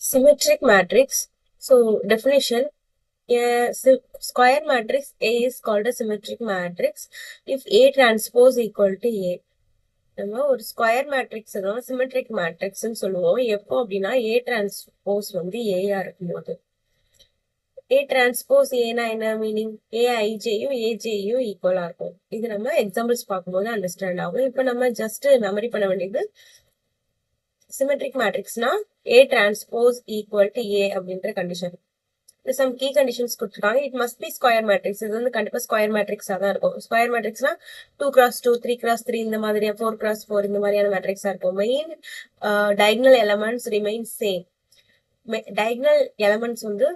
Symmetric matrix. So definition, a square matrix A is called a symmetric matrix if A transpose equal to A. நம்ம ஒரு square matrix தான் symmetric மேட்ரிக்ஸ்ன்னு சொல்லுவோம். எப்போ அப்படின்னா ஏ transpose வந்து ஏயா இருக்கும்போது. ஏ டிரான்ஸ்போஸ் ஏனா என்ன மீனிங்? ஏஐஜேயும் ஏஜேயும் ஈக்குவலா இருக்கும். இது நம்ம எக்ஸாம்பிள்ஸ் பார்க்கும்போது அண்டர்ஸ்டாண்ட் ஆகும். இப்போ நம்ம ஜஸ்ட் மெமரி பண்ண வேண்டியது சிமெட்ரிக் மேட்ரிக்ஸ்னா A transpose equal to A அப்படின்ற கண்டிஷன். சம் கீ கண்டிஷன்ஸ் கொடுத்துருக்காங்க. It must be square matrix. இது வந்து கண்டிப்பா ஸ்கொயர் மேட்ரிக்ஸா தான் இருக்கும். ஸ்கொயர் மேட்ரிக்ஸ்னா 2x2 3x3 இந்த மாதிரியா 4x4 இந்த மாதிரியான மேட்ரிக்ஸா இருக்கும். Main diagonal elements remain same. Diagonal elements வந்து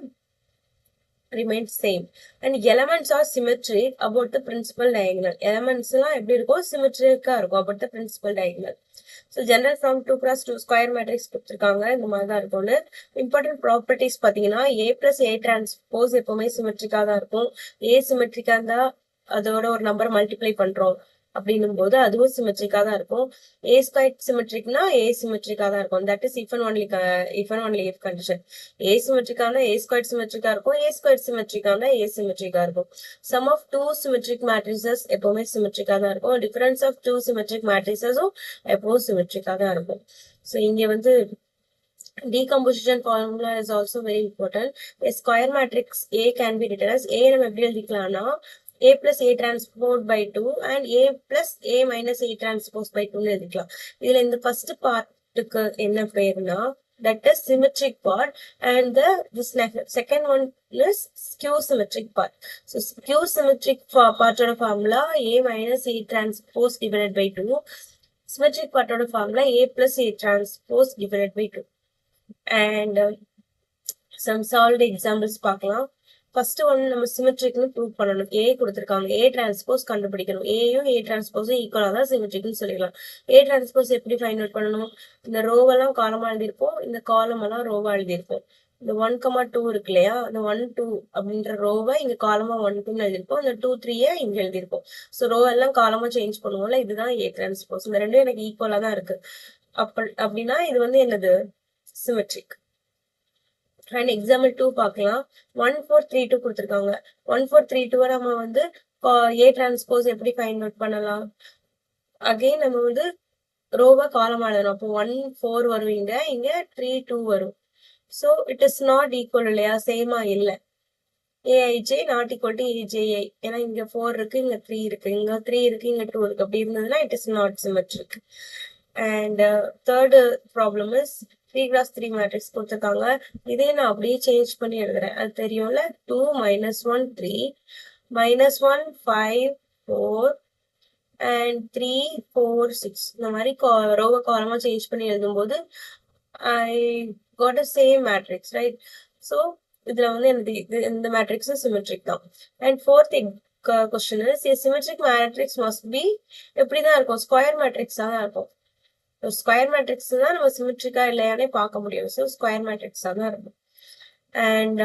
remains same and elements are symmetric about the principal diagonal. Elements எல்லாம் எப்படி இருக்கும்? சிமெட்ரிக்கா இருக்கும் about the principal diagonal. So general from 2x2 square matrix கொடுத்திருக்காங்க. இந்த மாதிரி தான் இருக்கும்னு. Important properties பாத்தீங்கன்னா A plus A transpose எப்பவுமே சிமெட்ரிக்கா தான் இருக்கும். A சிமெட்ரிக்கா இருந்தா அதோட ஒரு நம்பர் மல்டிப்ளை பண்றோம் அப்படின்னும் போது அதுவும் சிமெட்ரிக்கா தான் இருக்கும். ஏ ஸ்கொயர் சிமெட்ரிக்னா ஏ சிமெட்ரிக்கா தான் இருக்கும். That is if and only if condition. A சிமெட்ரிக்கான ஏ ஸ்கொயர் சிமெட்ரிக்கா இருக்கும். ஏ ஸ்கொயர் சிமெட்ரிக்கான ஏ சிமெட்ரிக்கா இருக்கும். Sum of two symmetric matrices எப்பவுமே சிமெட்ரிக்கா தான் இருக்கும். டிஃபரன்ஸ் ஆஃப் டூ சிமெட்ரிக் மேட்ரிசஸும் எப்பவும் சிமெட்ரிக்கா தான் இருக்கும். ஸோ இங்க வந்து decomposition formula is also very important. A square matrix A can be written as A நம்ம எப்படி எழுதிக்கலாம்னா A plus A transpose by 2 and A plus A minus A transpose by 2 எழுதிக்கலாம். இதுல இந்த first பார்ட்டுக்கு என்ன பேருனா that is symmetric part and this second one is skew symmetric part. So skew symmetric part of formula A minus A transpose divided by 2. Symmetric part of formula A plus A transpose divided by 2. And some solved examples பார்க்கலாம். First one நம்ம சிமெட்ரிக்னு prove பண்ணணும். ஏ கொடுத்துருக்காங்க. A transpose கண்டுபிடிக்கணும். ஏயும் ஏ டிரான்ஸ்போஸும் ஈக்குவலாக தான் சிமெட்ரிக்னு சொல்லிடலாம். ஏ transpose எப்படி ஃபைண்ட் அவுட் பண்ணணும்? இந்த ரோவெல்லாம் காலமா எழுதியிருப்போம். இந்த காலம் எல்லாம் ரோவா எழுதியிருப்போம். இந்த 1,2 இருக்கு இல்லையா? இந்த 1 2 அப்படின்ற ரோவை இங்க காலமா 1 2ன்னு எழுதியிருப்போம். இந்த 2 3 இங்க எழுதியிருப்போம். ஸோ ரோ எல்லாம் காலமா சேஞ்ச் பண்ணுவோம்ல, இதுதான் ஏ டிரான்ஸ்போஸ். இந்த ரெண்டும் எனக்கு ஈக்குவலா தான் இருக்கு. அப்படின்னா இது வந்து என்னது? சிமெட்ரிக். அண்ட் எக்ஸாம்பிள் 2 பார்க்கலாம். 1 4 3 2 கொடுத்துருக்காங்க. 1 4 3 2 நம்ம வந்து ஏ டிரான்ஸ்போஸ் எப்படி ஃபைண்ட் அவுட் பண்ணலாம்? அகைன் நம்ம வந்து ரோவா காலம் எழுதணும். அப்போ 1 4 வருவீங்க, இங்க 3 2 வரும். So it is not equal இல்லையா? சேமா இல்லை. AIJ not equal to ஏஜேஐ. ஏன்னா இங்க 4 இருக்கு, இங்க 3 இருக்கு, இங்க 3 இருக்கு, இங்க 2 இருக்கு. அப்படி இருந்ததுன்னா it is not symmetric. And third problem is 3x3 matrix கொடுத்துருக்காங்க. இதே நான் அப்படியே சேஞ்ச் பண்ணி எழுதுறேன். அது தெரியும்ல, 2 -1 3 -1 5 4 and 3 4 6 இந்த மாதிரி ரோவை காலமா சேஞ்ச் பண்ணி எழுதும்போது I got a same matrix, right? So இதுல வந்து எனக்கு இந்த மேட்ரிக்ஸும் சிமெட்ரிக் தான். And fourth question is symmetric matrix must be எப்படிதான் இருக்கும்? ஸ்கொயர் மேட்ரிக்ஸா தான் இருக்கும். ஸ்கொயர் மேட்ரிக்ஸ் தான் நம்ம சிமெட்ரிக்கா இல்லையானே பார்க்க முடியும். ஸோ ஸ்கொயர் மேட்ரிக்ஸா தான் இருக்கும். And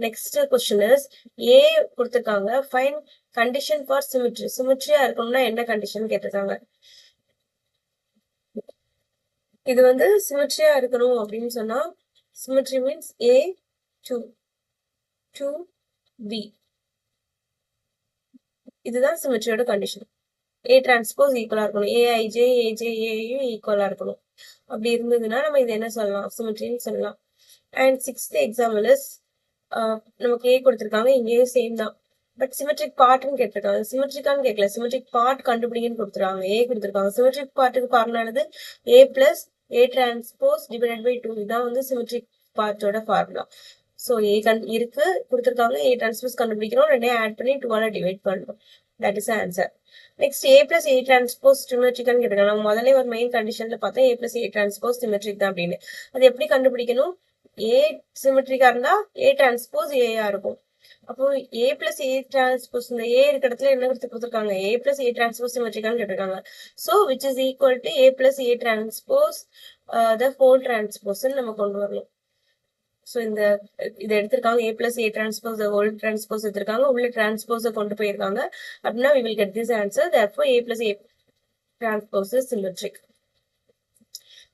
next question is A கொடுத்துருக்காங்க. Find condition for symmetry. சிமெட்ரியா இருக்கணும்னா என்ன கண்டிஷன் கேட்டிருக்காங்க. இது வந்து சிமெட்ரியா இருக்கணும் அப்படின்னு சொன்னா சிமெட்ரி மீன்ஸ் ஏ 2 பி. இதுதான் சிமெட்ரியோட கண்டிஷன். ஏ டிரான்ஸ்போஸ் ஈக்குவலா இருக்கணும். ஏஐஜே ஏஜேஏயும் ஈக்குவலா இருக்கணும். அப்படி இருந்ததுன்னா நம்ம இது என்ன சொல்லலாம்? சிமெட்ரின்னு சொல்லலாம். அண்ட் சிக்ஸ்த் எக்ஸாம்பிள் இஸ் நமக்கு ஏ கொடுத்துருக்காங்க. இங்கேயும் சேம் தான். பட் சிமெட்ரிக் பார்ட்னு கேட்டிருக்காங்க. சிமெட்ரிக்கான்னு கேட்கல, சிமெட்ரிக் பார்ட் கண்டுபிடிங்கன்னு கொடுத்துருக்காங்க. ஏ கொடுத்துருக்காங்க. சிமெட்ரிக் பார்ட்டுக்கு ஃபார்முலானது A plus A transpose divided by 2. இதான் வந்து சிமெட்ரிக் பார்ட்டோட ஃபார்முலா. ஸோ ஏ இருக்கு கொடுத்துருக்காங்க. ஏ டிரான்ஸ்போஸ் கண்டுபிடிக்கிறோம். ரெண்டே ஆட் பண்ணி 2ஆல டிவைட் பண்ணணும். That is answer. Next A plus A transpose சிமெட்ரிக்கான்னு கேட்டிருக்காங்க. நம்ம முதல்ல ஒரு மெயின் கண்டிஷன்ல பார்த்தா A plus A transpose symmetric தான் அப்படின்னு. அது எப்படி கண்டுபிடிக்கணும்? ஏ சிமெட்ரிக்கா இருந்தா ஏ டிரான்ஸ்போஸ் ஏயா இருக்கும். அப்போ ஏ பிளஸ் ஏ டிரான்ஸ்போஸ், இந்த ஏ இருக்க இடத்துல என்ன கொடுத்துருக்காங்க? ஏ பிளஸ் ஏ டிரான்ஸ்போஸ் சிமெட்ரிக்கான்னு கேட்டிருக்காங்க. So which is equal to A plus A transpose the whole டிரான்ஸ்போஸ்ன்னு நம்ம கொண்டு வரணும். ஸோ இதை எடுத்திருக்காங்க. A plus A transpose whole transpose எடுத்திருக்காங்க. உள்ள டிரான்ஸ்போஸை கொண்டு போயிருக்காங்க. அப்படின்னா we will get this answer. Therefore a plus a transpose is symmetric.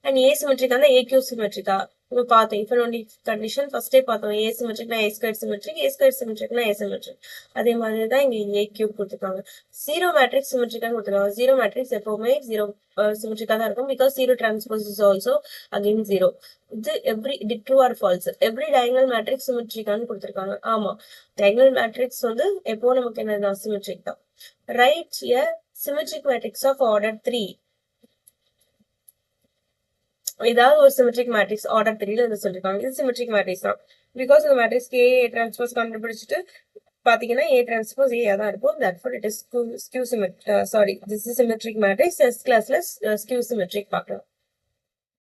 And asymmetric and AQ symmetric. நம்ம பார்த்தோம் if and only கண்டிஷன் ஃபர்ஸ்டே பார்த்தோம். ஏ சிமெட்ரிக்னா A square symmetric, A square சிமெட்ரிக்னா ஏ சிமெட்ரிக். அதே மாதிரி தான் இங்க ஏ கியூப் கொடுத்துருக்காங்க. ஜீரோ மேட்ரிக்ஸ் சிமெட்ரிக்காக கொடுத்துருக்காங்க. ஜீரோ மேட்ரிக்ஸ் எப்பவுமே ஜீரோ சிமெட்ரிக்காக தான் இருக்கும் because zero transpose is also again zero. இது இது true or false. Every diagonal matrix சிமெட்ரிக்கான்னு கொடுத்துருக்காங்க. ஆமா, டயகனல் மேட்ரிக்ஸ் வந்து எப்போ நமக்கு என்ன சிமெட்ரிக் தான். Right a symmetric matrix of order 3. ஏதாவது ஒரு சிமெட்ரிக் மேட்ரிக்ஸ் ஆர்டர் 3ல இருந்து சொல்லிருக்காங்க. இது சிமெட்ரிக் மேட்ரிக்ஸ் தான் பிகாஸ் இந்த மேட்ரிக்ஸ் ஏ டிரான்ஸ்போஸ் கண்டுபிடிச்சிட்டு பாத்தீங்கன்னா ஏ டிரான்ஸ்போஸ் ஏ தான் இருக்கும். therefore it is skew symmetric. This is symmetric matrix. S classல skew symmetric பார்க்கலாம்.